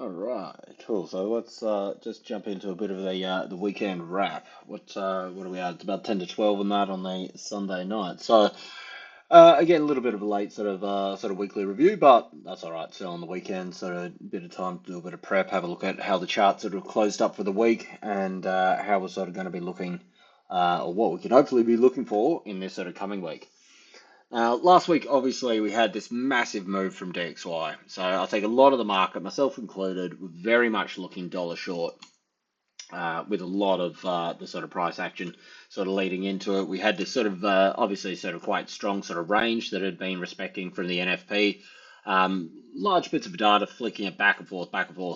All right, cool. So let's just jump into a bit of the weekend wrap. What are we at? It's about 10 to 12 on that on the Sunday night. So again, a little bit of a late sort of weekly review, but that's all right. Still on the weekend, so a bit of time to do a bit of prep, have a look at how the charts sort of closed up for the week, and how we're sort of going to be looking, or what we can hopefully be looking for in this sort of coming week. Last week, obviously, we had this massive move from DXY. So I think a lot of the market, myself included, were very much looking dollar short, with a lot of the sort of price action sort of leading into it. We had this sort of obviously sort of quite strong sort of range that had been respecting from the NFP. Large bits of data flicking it back and forth,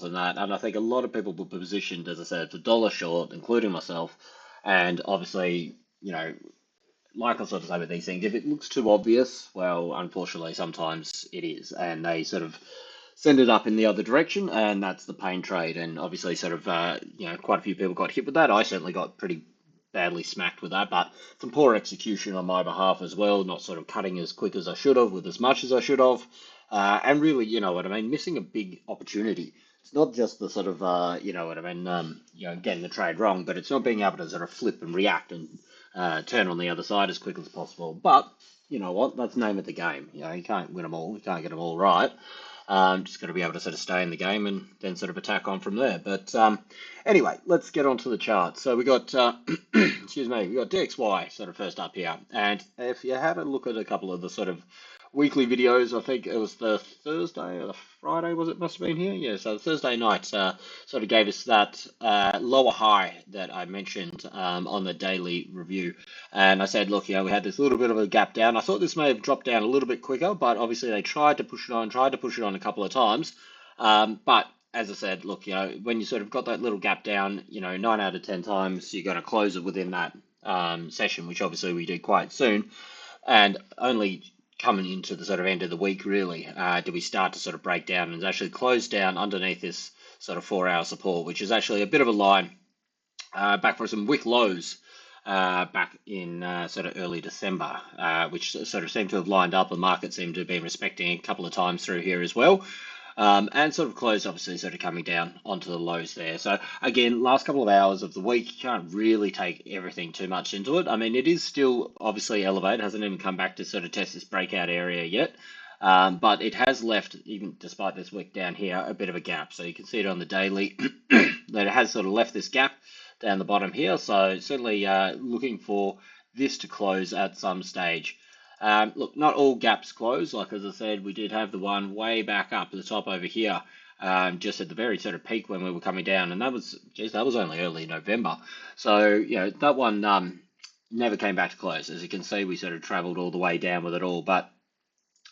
and that. And I think a lot of people were positioned, as I said, for dollar short, including myself. And obviously, like I sort of say with these things, if it looks too obvious, well, unfortunately, sometimes it is, and they sort of send it up in the other direction, and that's the pain trade. And obviously, sort of, quite a few people got hit with that. I certainly got pretty badly smacked with that, but some poor execution on my behalf as well, not sort of cutting as quick as I should have, with as much as I should have, and really, you know what I mean, missing a big opportunity. It's not just the sort of, you know what I mean, getting the trade wrong, but it's not being able to sort of flip and react and turn on the other side as quick as possible. But you know what? That's the name of the game. You can't win them all. You can't get them all right. Just got to be able to sort of stay in the game and then sort of attack on from there. But anyway, let's get on to the charts. So we got, excuse me, we got DXY sort of first up here. And if you had a look at a couple of the sort of weekly videos, I think it was the Thursday or the Friday, was it? Must have been here. Yeah, so the Thursday night sort of gave us that lower high that I mentioned on the daily review. And I said, look, we had this little bit of a gap down. I thought this may have dropped down a little bit quicker, but obviously they tried to push it on a couple of times. But as I said, look, when you sort of got that little gap down, 9 out of 10 times you got to close it within that session, which obviously we did quite soon. And only coming into the sort of end of the week, really, did we start to sort of break down and actually close down underneath this sort of 4 hour support, which is actually a bit of a line back for some wick lows back in sort of early December, which sort of seemed to have lined up. The market seemed to have been respecting a couple of times through here as well. And sort of closed, obviously, sort of coming down onto the lows there. So, again, last couple of hours of the week, you can't really take everything too much into it. I mean, it is still obviously elevated, hasn't even come back to sort of test this breakout area yet. But it has left, even despite this wick down here, a bit of a gap. So you can see it on the daily that it has sort of left this gap down the bottom here. So certainly looking for this to close at some stage. Look, not all gaps close. Like as I said, we did have the one way back up at the top over here, just at the very sort of peak when we were coming down, and that was, geez, that was only early November. So that one never came back to close. As you can see, we sort of travelled all the way down with it all. But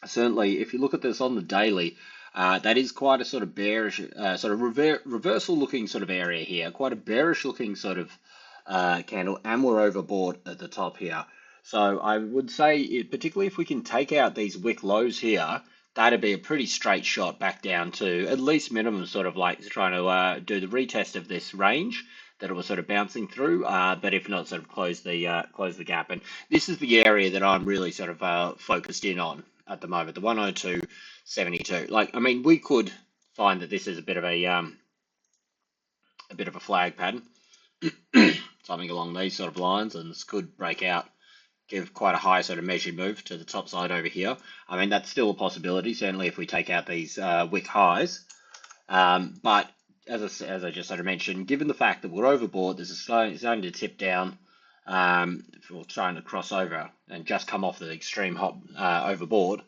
certainly, if you look at this on the daily, that is quite a sort of bearish, sort of reversal looking sort of area here. Quite a bearish looking sort of candle, and we're overbought at the top here. So I would say, particularly if we can take out these wick lows here, that'd be a pretty straight shot back down to at least minimum sort of like trying to do the retest of this range that it was sort of bouncing through, but if not, sort of close the gap. And this is the area that I'm really sort of focused in on at the moment, the 102.72. Like, I mean, we could find that this is a bit of a flag pattern, something along these sort of lines, and this could break out, give quite a high sort of measured move to the top side over here. I mean, that's still a possibility, certainly if we take out these wick highs. But as I just sort of mentioned, given the fact that we're overbought, this is starting to tip down, we're trying to cross over and just come off the extreme hot overbought.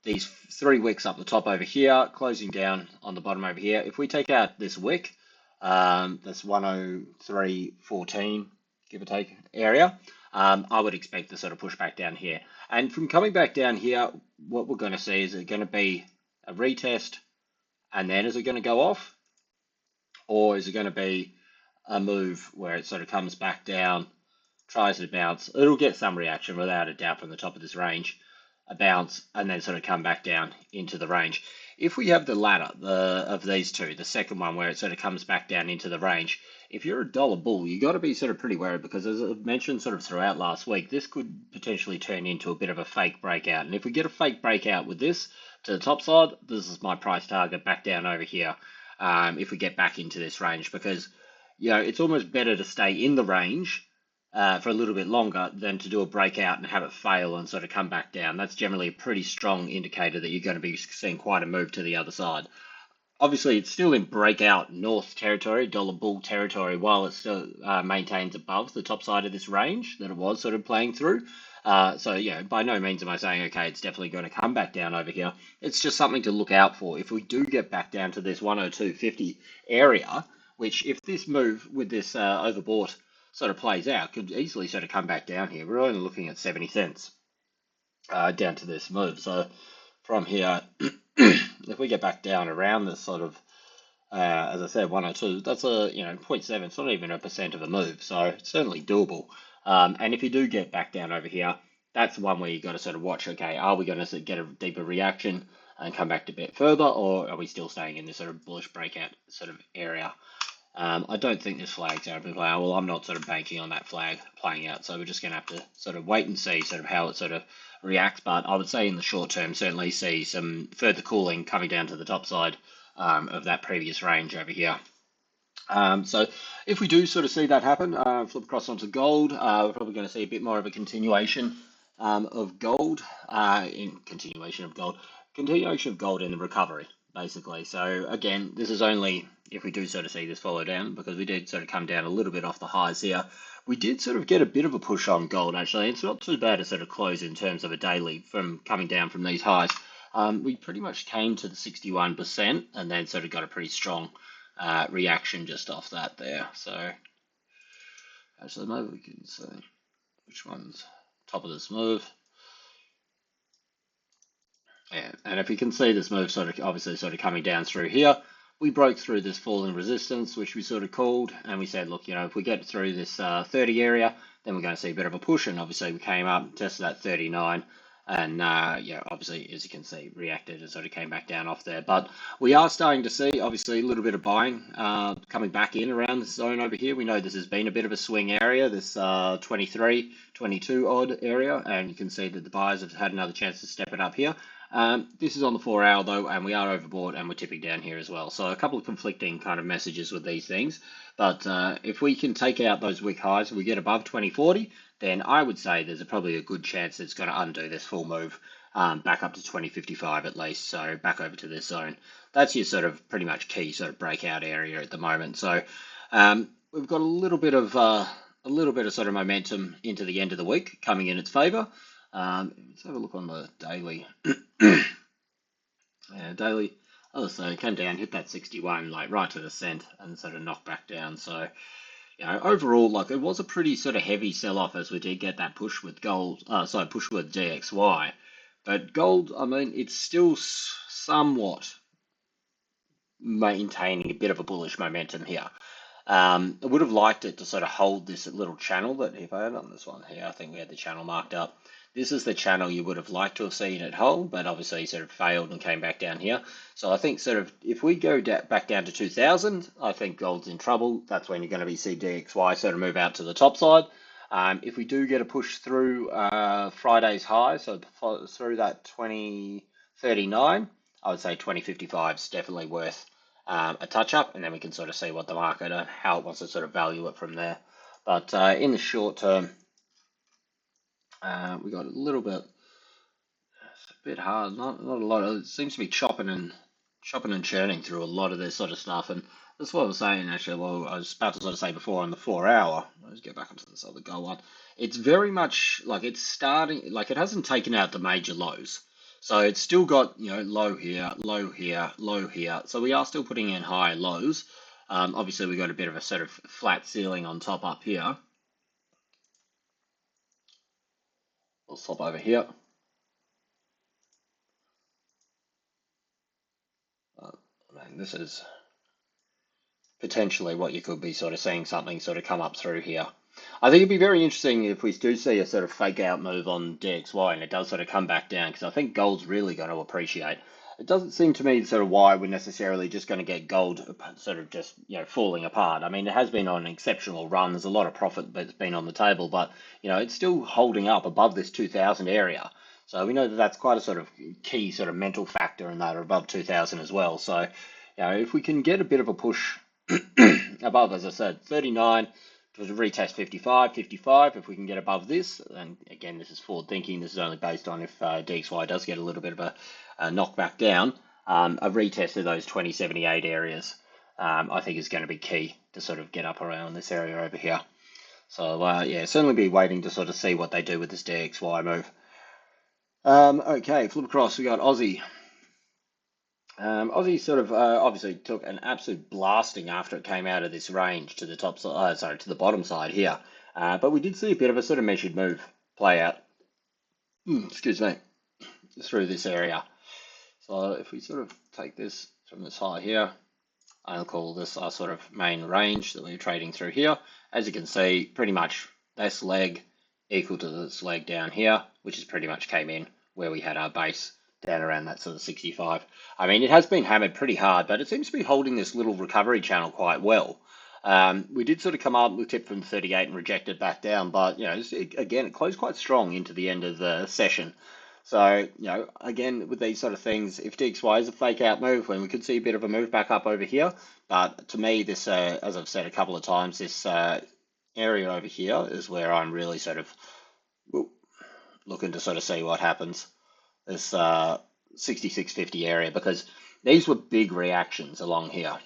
These 3 wicks up the top over here, closing down on the bottom over here. If we take out this wick, that's 103.14, give or take area, I would expect to sort of push back down here. And from coming back down here, what we're going to see is it going to be a retest, and then is it going to go off? Or is it going to be a move where it sort of comes back down, tries to bounce? It'll get some reaction without a doubt from the top of this range. a bounce, and then sort of come back down into the range. If we have the latter, of these two, the second one where it sort of comes back down into the range, if you're a dollar bull, you got to be sort of pretty wary because, as I mentioned sort of throughout last week, this could potentially turn into a bit of a fake breakout. And if we get a fake breakout with this to the top side, this is my price target back down over here. If we get back into this range, because it's almost better to stay in the range for a little bit longer than to do a breakout and have it fail and sort of come back down. That's generally a pretty strong indicator that you're going to be seeing quite a move to the other side. Obviously, it's still in breakout north territory, dollar bull territory, while it still maintains above the top side of this range that it was sort of playing through. So, by no means am I saying, okay, it's definitely going to come back down over here. It's just something to look out for. If we do get back down to this 102.50 area, which if this move with this overbought sort of plays out, could easily sort of come back down here. We're only looking at 70 cents down to this move. So from here, if we get back down around this sort of, as I said, 102, that's a 0.7. It's not even a percent of a move, so it's certainly doable. And if you do get back down over here, that's the one where you got to sort of watch. Okay, are we going to get a deeper reaction and come back a bit further, or are we still staying in this sort of bullish breakout sort of area? I don't think this flag's out of play. Well, I'm not sort of banking on that flag playing out, so we're just going to have to sort of wait and see sort of how it sort of reacts. But I would say in the short term, certainly see some further cooling coming down to the top side of that previous range over here. So if we do sort of see that happen, flip across onto gold, we're probably going to see a bit more of a continuation of gold, continuation of gold in the recovery, basically. So again, this is only if we do sort of see this follow down, because we did sort of come down a little bit off the highs here. We did sort of get a bit of a push on gold, actually. It's not too bad to sort of close in terms of a daily from coming down from these highs. We pretty much came to the 61% and then sort of got a pretty strong reaction just off that there. So actually maybe we can see which one's top of this move. Yeah, and if you can see this move sort of obviously sort of coming down through here, we broke through this falling resistance, which we sort of called, and we said, look, if we get through this 30 area, then we're going to see a bit of a push, and obviously we came up, tested that 39, and obviously, as you can see, reacted and sort of came back down off there. But we are starting to see, obviously, a little bit of buying coming back in around this zone over here. We know this has been a bit of a swing area, this 23, 22 odd area, and you can see that the buyers have had another chance to step it up here. This is on the 4 hour though, and we are overbought and we're tipping down here as well. So a couple of conflicting kind of messages with these things. But if we can take out those weak highs and we get above 2040, then I would say there's probably a good chance it's going to undo this full move back up to 2055 at least. So back over to this zone. That's your sort of pretty much key sort of breakout area at the moment. So we've got a little bit of sort of momentum into the end of the week coming in its favour. Let's have a look on the daily. Daily. So it came down, hit that 61, like right to the cent, and sort of knocked back down. So, overall, like it was a pretty sort of heavy sell-off as we did get that push with gold. Push with DXY. But gold, I mean, it's still somewhat maintaining a bit of a bullish momentum here. I would have liked it to sort of hold this little channel that if I had on this one here, I think we had the channel marked up. This is the channel you would have liked to have seen it hold, but obviously sort of failed and came back down here. So I think sort of if we go back down to 2000, I think gold's in trouble. That's when you're going to be see DXY sort of move out to the top side. If we do get a push through Friday's high, so through that 2039, I would say 2055 is definitely worth a touch up, and then we can sort of see what the market and how it wants to sort of value it from there. But in the short term, we got a little bit, it's a bit hard, not a lot. It seems to be chopping and churning through a lot of this sort of stuff, and that's what I was saying actually. Well, I was about to sort of say before on the 4 hour. Let's get back onto this other gold one. It's very much like it's starting, like it hasn't taken out the major lows. So it's still got, low here, low here, low here. So we are still putting in high lows. Obviously, we got a bit of a sort of flat ceiling on top up here. We'll swap over here. I mean, this is potentially what you could be sort of seeing something sort of come up through here. I think it'd be very interesting if we do see a sort of fake out move on DXY and it does sort of come back down because I think gold's really going to appreciate. It doesn't seem to me sort of why we're necessarily just going to get gold sort of just falling apart. I mean, it has been on an exceptional run. There's a lot of profit that's been on the table, but it's still holding up above this 2000 area. So we know that that's quite a sort of key sort of mental factor in that, or above 2000 as well. So if we can get a bit of a push above, as I said, 39 to retest 55, 55. If we can get above this, and again, this is forward thinking. This is only based on if DXY does get a little bit of a knockback down. A retest of those 2078 areas, I think is going to be key to sort of get up around this area over here. So yeah, certainly be waiting to sort of see what they do with this DXY move. Okay, flip across. We got Aussie. Aussie sort of obviously took an absolute blasting after it came out of this range to the top side, sorry, to the bottom side here. But we did see a bit of a sort of measured move play out, excuse me, through this area. So if we sort of take this from this high here, I'll call this our sort of main range that we're trading through here. As you can see, pretty much this leg equal to this leg down here, which is pretty much came in where we had our base down around that sort of 65. I mean, it has been hammered pretty hard, but it seems to be holding this little recovery channel quite well. We did sort of come up with tip from 38 and rejected back down, but again, it closed quite strong into the end of the session. So, again, with these sort of things, if DXY is a fake out move, when we could see a bit of a move back up over here, but to me, this, as I've said a couple of times, this area over here is where I'm really sort of looking to sort of see what happens. This 6650 area, because these were big reactions along here.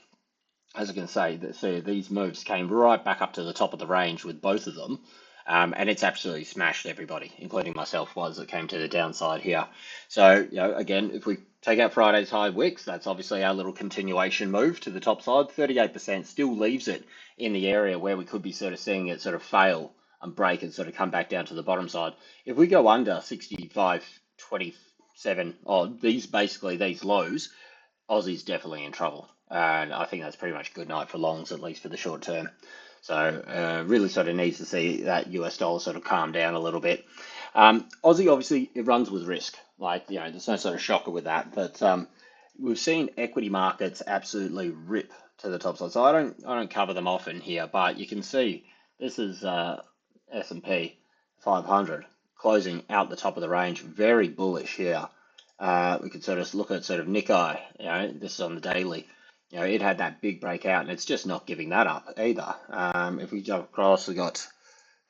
As you can see, these moves came right back up to the top of the range with both of them. And it's absolutely smashed everybody, including myself, was that came to the downside here. So, again, if we take out Friday's high wicks, that's obviously our little continuation move to the top side. 38% still leaves it in the area where we could be sort of seeing it sort of fail and break and sort of come back down to the bottom side. If we go under 65.27, these lows, Aussie's definitely in trouble. And I think that's pretty much good night for longs, at least for the short term. So really sort of needs to see that US dollar sort of calm down a little bit. Aussie, obviously, it runs with risk. Like, there's no sort of shocker with that. But we've seen equity markets absolutely rip to the top side. So I don't cover them often here, but you can see this is S&P 500 closing out the top of the range, very bullish here. We could sort of look at sort of Nikkei, this is on the daily. It had that big breakout, and it's just not giving that up either. If we jump across, we got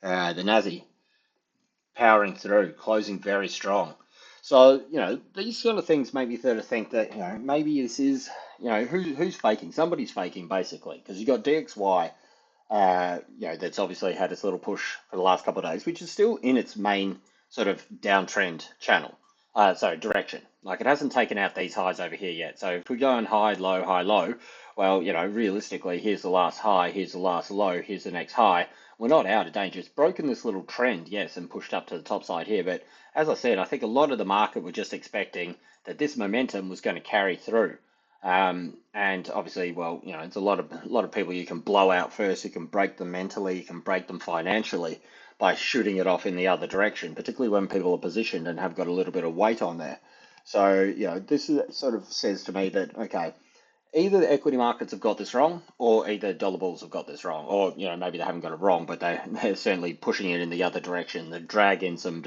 the Nazi powering through, closing very strong. So, these sort of things make me sort of think that, maybe this is, who's faking? Somebody's faking, basically, because you've got DXY, that's obviously had its little push for the last couple of days, which is still in its main sort of downtrend channel. Direction. Like, it hasn't taken out these highs over here yet. So if we go on high, low, well, realistically, here's the last high, here's the last low, here's the next high. We're not out of danger. It's broken this little trend, yes, and pushed up to the top side here. But as I said, I think a lot of the market were just expecting that this momentum was going to carry through. And obviously, well, it's a lot of people you can blow out first. You can break them mentally, you can break them financially by shooting it off in the other direction, particularly when people are positioned and have got a little bit of weight on there. So, this sort of says to me that, okay, either the equity markets have got this wrong, or either dollar bulls have got this wrong, or, maybe they haven't got it wrong, but they're certainly pushing it in the other direction. They drag in some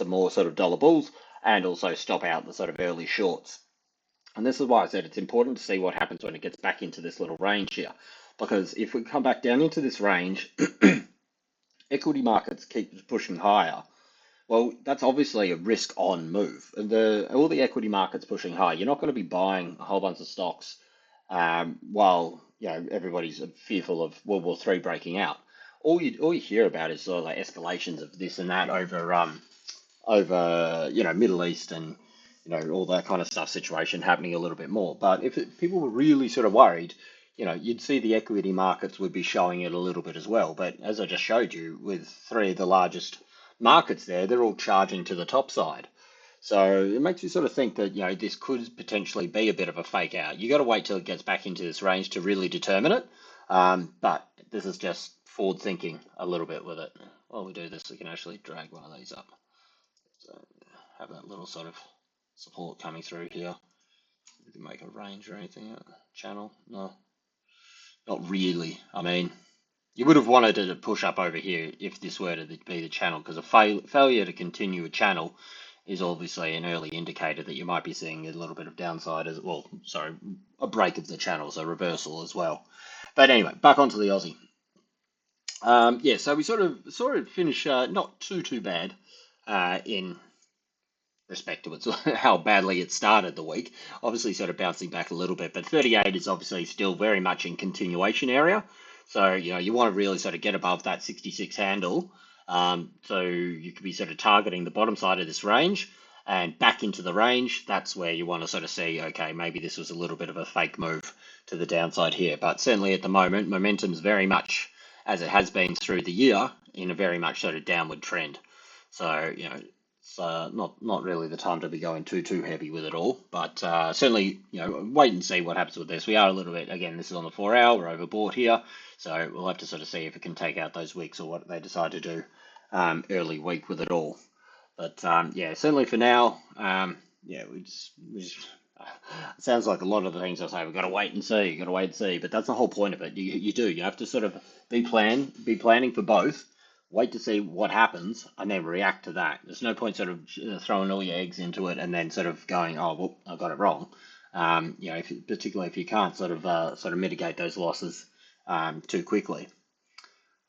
more sort of dollar bulls, and also stop out the sort of early shorts. And this is why I said it's important to see what happens when it gets back into this little range here. Because if we come back down into this range, equity markets keep pushing higher, well, that's obviously a risk-on move. All the equity markets pushing high, you're not going to be buying a whole bunch of stocks while everybody's fearful of World War III breaking out. All you hear about is sort of like escalations of this and that over Middle East and all that kind of stuff situation happening a little bit more. But if people were really sort of worried, you'd see the equity markets would be showing it a little bit as well. But as I just showed you, with three of the largest markets there, they're all charging to the top side. So it makes you sort of think that, this could potentially be a bit of a fake out. You got to wait till it gets back into this range to really determine it. But this is just forward thinking a little bit with it. While we do this, we can actually drag one of these up. So have that little sort of support coming through here. We can make a range or anything. Channel? No, not really. I mean, you would have wanted it to push up over here if this were to be the channel, because a failure to continue a channel is obviously an early indicator that you might be seeing a little bit of downside as well. Sorry, a break of the channel, so reversal as well. But anyway, back onto the Aussie. Yeah, so we sort of finish not too bad in respect to how badly it started the week. Obviously, sort of bouncing back a little bit, but 38 is obviously still very much in continuation area. So, you want to really sort of get above that 66 handle. So you could be sort of targeting the bottom side of this range and back into the range. That's where you want to sort of see, okay, maybe this was a little bit of a fake move to the downside here. But certainly at the moment, momentum's very much, as it has been through the year, in a very much sort of downward trend. So, it's not really the time to be going too heavy with it all, but certainly, wait and see what happens with this. We are a little bit, again, this is on the 4 hour, we're overbought here, so we'll have to sort of see if it can take out those weeks or what they decide to do early week with it all. But yeah, certainly for now, yeah, we just it sounds like a lot of the things I say, we've got to wait and see, but that's the whole point of it. You have to sort of be planning for both. Wait to see what happens and then react to that. There's no point sort of throwing all your eggs into it and then sort of going, oh, well, I got it wrong. Particularly if you can't sort of mitigate those losses too quickly.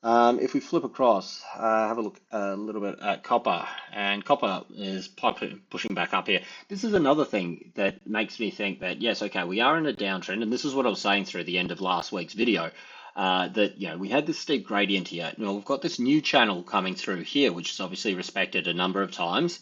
If we flip across, have a look a little bit at copper, and copper is pushing back up here. This is another thing that makes me think that, yes, okay, we are in a downtrend, and this is what I was saying through the end of last week's video. That we had this steep gradient here. Now we've got this new channel coming through here, which is obviously respected a number of times.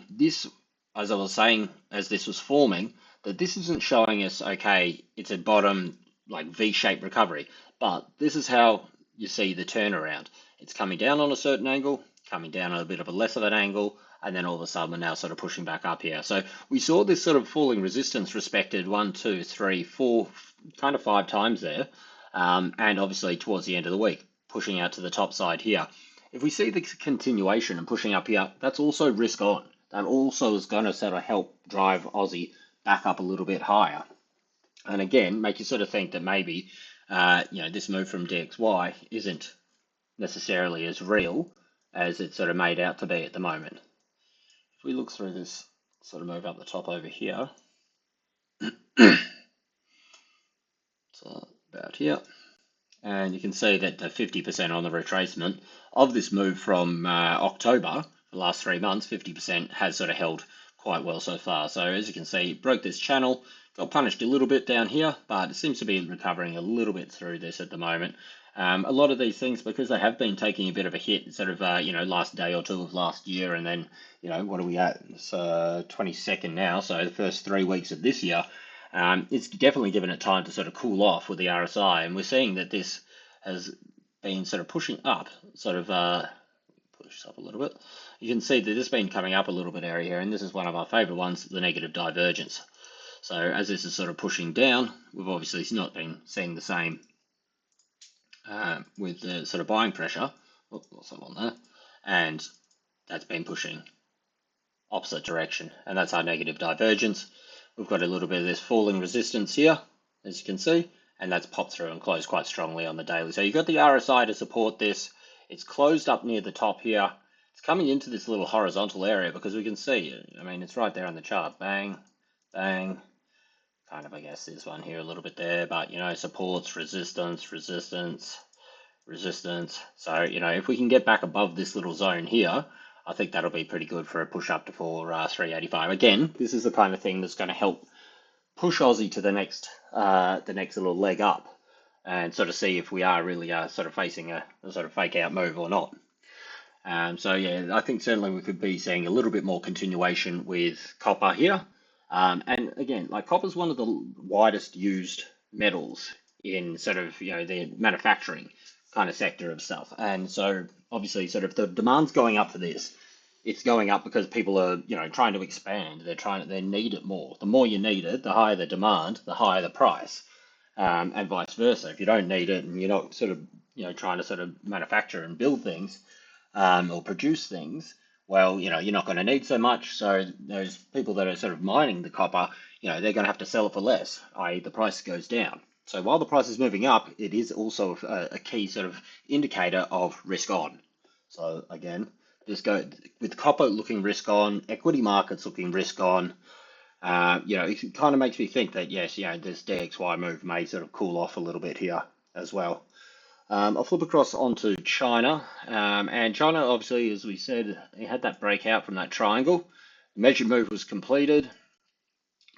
This, as I was saying, as this was forming, that this isn't showing us, okay, it's a bottom, like V-shaped recovery, but this is how you see the turnaround. It's coming down on a certain angle, coming down on a bit of a less of an angle, and then all of a sudden we're now sort of pushing back up here. So we saw this sort of falling resistance respected 1, 2, 3, 4, kind of 5 times there. And obviously towards the end of the week, pushing out to the top side here. If we see the continuation and pushing up here, that's also risk on. That also is going to sort of help drive Aussie back up a little bit higher. And again, make you sort of think that maybe, this move from DXY isn't necessarily as real as it's sort of made out to be at the moment. If we look through this sort of move up the top over here, so about here, and you can see that the 50% on the retracement of this move from October, the last 3 months, 50% has sort of held quite well so far. So as you can see, it broke this channel, got punished a little bit down here, but it seems to be recovering a little bit through this at the moment. A lot of these things, because they have been taking a bit of a hit, sort of, last day or two of last year, and then, what are we at? It's 22nd now, so the first 3 weeks of this year, it's definitely given it time to sort of cool off with the RSI, and we're seeing that this has been sort of pushing up, sort of push up a little bit. You can see that this has been coming up a little bit area here, and this is one of our favorite ones, the negative divergence. So as this is sort of pushing down, we've obviously not been seeing the same with the sort of buying pressure. Oops, lost that one there, and that's been pushing opposite direction, and that's our negative divergence. We've got a little bit of this falling resistance here, as you can see, and that's popped through and closed quite strongly on the daily. So you've got the RSI to support this. It's closed up near the top here. It's coming into this little horizontal area because we can see, I mean, it's right there on the chart. Bang, bang, kind of, I guess, this one here a little bit there, but, supports, resistance, resistance, resistance. So, if we can get back above this little zone here, I think that'll be pretty good for a push up to 385. Again, this is the kind of thing that's going to help push Aussie to the next little leg up, and sort of see if we are really sort of facing a sort of fake out move or not. So yeah, I think certainly we could be seeing a little bit more continuation with copper here. And again, like copper's one of the widest used metals in sort of, the manufacturing kind of sector of stuff. And so obviously sort of the demand's going up for this. It's going up because people are, trying to expand. They need it more. The more you need it, the higher the demand, the higher the price, and vice versa. If you don't need it and you're not sort of trying to sort of manufacture and build things, or produce things, well, you're not going to need so much. So those people that are sort of mining the copper, they're going to have to sell it for less, i.e. the price goes down. So while the price is moving up, it is also a key sort of indicator of risk on. So again, with copper looking risk on, equity markets looking risk on. It kind of makes me think that yes, this DXY move may sort of cool off a little bit here as well. I'll flip across onto China, and China obviously, as we said, it had that breakout from that triangle. The measured move was completed,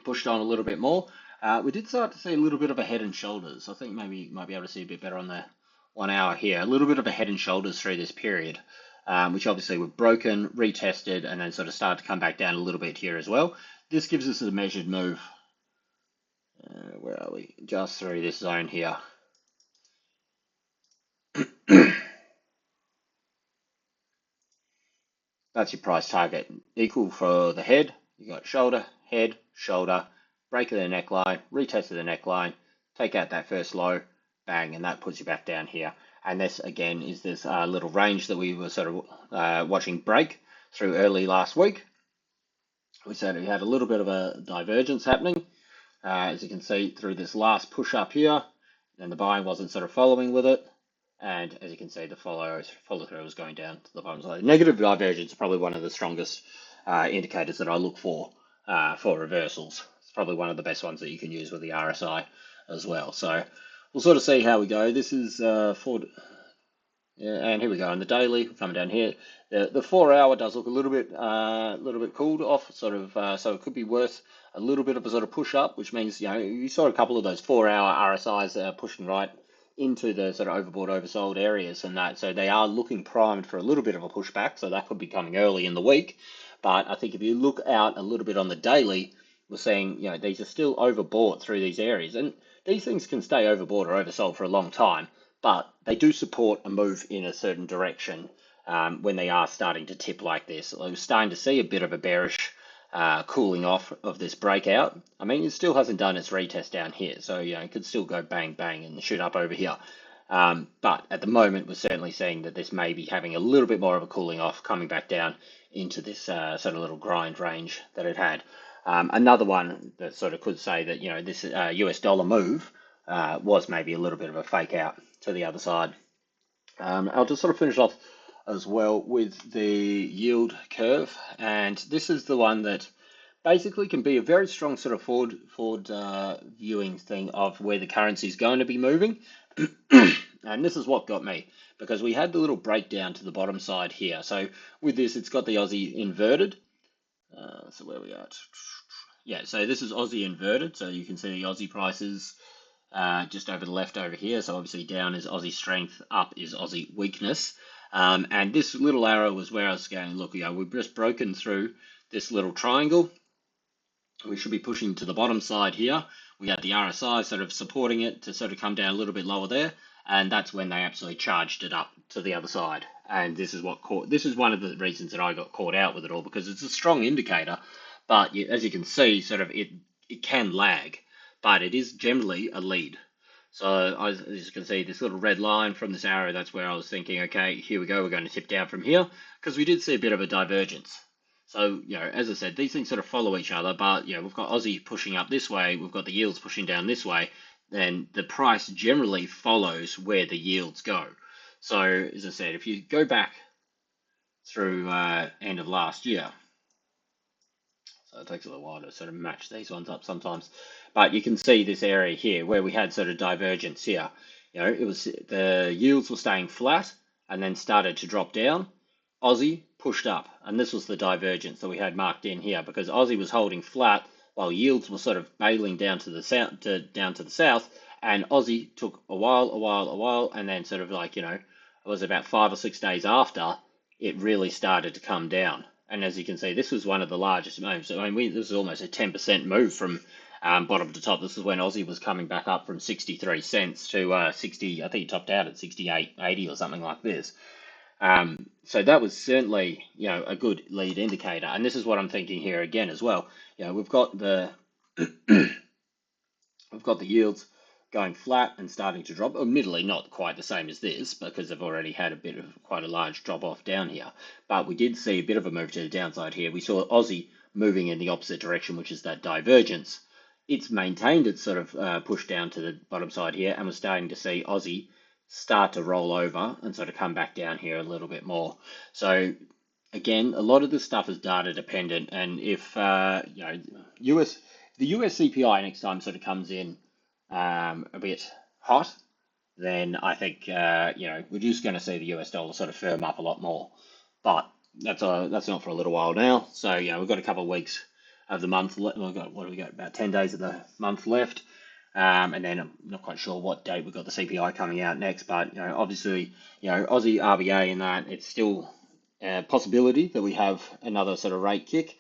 pushed on a little bit more. We did start to see a little bit of a head and shoulders. I think maybe you might be able to see a bit better on the 1 hour here. A little bit of a head and shoulders through this period, which obviously were broken, retested, and then sort of started to come back down a little bit here as well. This gives us a measured move. Where are we? Just through this zone here. That's your price target. Equal for the head. You got shoulder, head, shoulder, break of the neckline, retest of the neckline, take out that first low, bang, and that puts you back down here. And this again is this little range that we were sort of watching break through early last week. We said we had a little bit of a divergence happening, as you can see through this last push up here, and the buying wasn't sort of following with it. And as you can see, the follow through was going down to the bottom side. Negative divergence is probably one of the strongest indicators that I look for reversals. It's probably one of the best ones that you can use with the RSI as well. So we'll sort of see how we go. This is and here we go on the daily coming down here. The 4 hour does look a little bit cooled off, sort of. So it could be worth a little bit of a sort of push up, which means you saw a couple of those 4 hour RSIs pushing right into the sort of overbought, oversold areas and that. So they are looking primed for a little bit of a pushback. So that could be coming early in the week. But I think if you look out a little bit on the daily, we're seeing, these are still overbought through these areas. And these things can stay overbought or oversold for a long time, but they do support a move in a certain direction when they are starting to tip like this. We're starting to see a bit of a bearish cooling off of this breakout. I mean, it still hasn't done its retest down here, so it could still go bang bang and shoot up over here. But at the moment, we're certainly seeing that this may be having a little bit more of a cooling off, coming back down into this sort of little grind range that it had. Another one that sort of could say that this US dollar move was maybe a little bit of a fake out to the other side. I'll just sort of finish off as well with the yield curve, and this is the one that basically can be a very strong sort of forward viewing thing of where the currency is going to be moving. And this is what got me, because we had the little breakdown to the bottom side here. So with this, it's got the Aussie inverted. So where we at? Yeah, so this is Aussie inverted. So you can see the Aussie prices just over the left over here. So obviously down is Aussie strength, up is Aussie weakness. And this little arrow was where I was going, look, we've just broken through this little triangle. We should be pushing to the bottom side here. We had the RSI sort of supporting it to sort of come down a little bit lower there. And that's when they absolutely charged it up to the other side. And this is one of the reasons that I got caught out with it all, because it's a strong indicator. But as you can see, sort of it can lag, but it is generally a lead. So as you can see, this little red line from this arrow, that's where I was thinking, okay, here we go, we're going to tip down from here, because we did see a bit of a divergence. So, as I said, these things sort of follow each other, but, we've got Aussie pushing up this way, we've got the yields pushing down this way, then the price generally follows where the yields go. So, as I said, if you go back through end of last year, so it takes a little while to sort of match these ones up sometimes. But you can see this area here where we had sort of divergence here. It was the yields were staying flat and then started to drop down. Aussie pushed up, and this was the divergence that we had marked in here, because Aussie was holding flat while yields were sort of bailing down to the south, and Aussie took a while, and then sort of like, it was about 5 or 6 days after it really started to come down. And as you can see, this was one of the largest moves. I mean, this is almost a 10% move from bottom to top. This is when Aussie was coming back up from 63 cents to 60. I think he topped out at 68.80 or something like this. So that was certainly, a good lead indicator. And this is what I'm thinking here again as well. We've got the we've got the yields going flat and starting to drop. Admittedly, not quite the same as this because they've already had a bit of quite a large drop off down here. But we did see a bit of a move to the downside here. We saw Aussie moving in the opposite direction, which is that divergence. It's maintained its sort of push down to the bottom side here, and we're starting to see Aussie start to roll over and sort of come back down here a little bit more. So again, a lot of this stuff is data dependent, and if US the US CPI next time sort of comes in a bit hot, then I think we're just going to see the US dollar sort of firm up a lot more. But that's not for a little while now. So we've got a couple of weeks of the month. We've got what do we got? About 10 days of the month left. And then I'm not quite sure what date we've got the CPI coming out next, but obviously, Aussie RBA in that it's still a possibility that we have another sort of rate kick.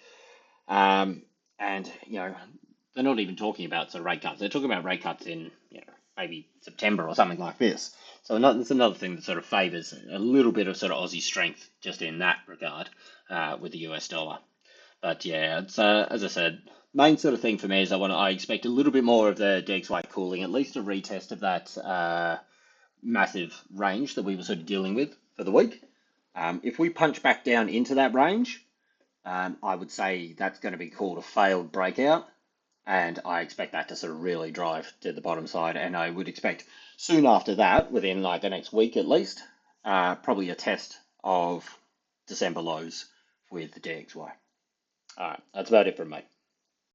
And they're not even talking about sort of rate cuts. They're talking about rate cuts in maybe September or something like this. So it's another thing that sort of favours a little bit of sort of Aussie strength just in that regard with the US dollar. But yeah, it's as I said, main sort of thing for me is I expect a little bit more of the DXY cooling, at least a retest of that massive range that we were sort of dealing with for the week. If we punch back down into that range, I would say that's going to be called a failed breakout, and I expect that to sort of really drive to the bottom side. And I would expect soon after that, within like the next week at least, probably a test of December lows with the DXY. All right, that's about it from me.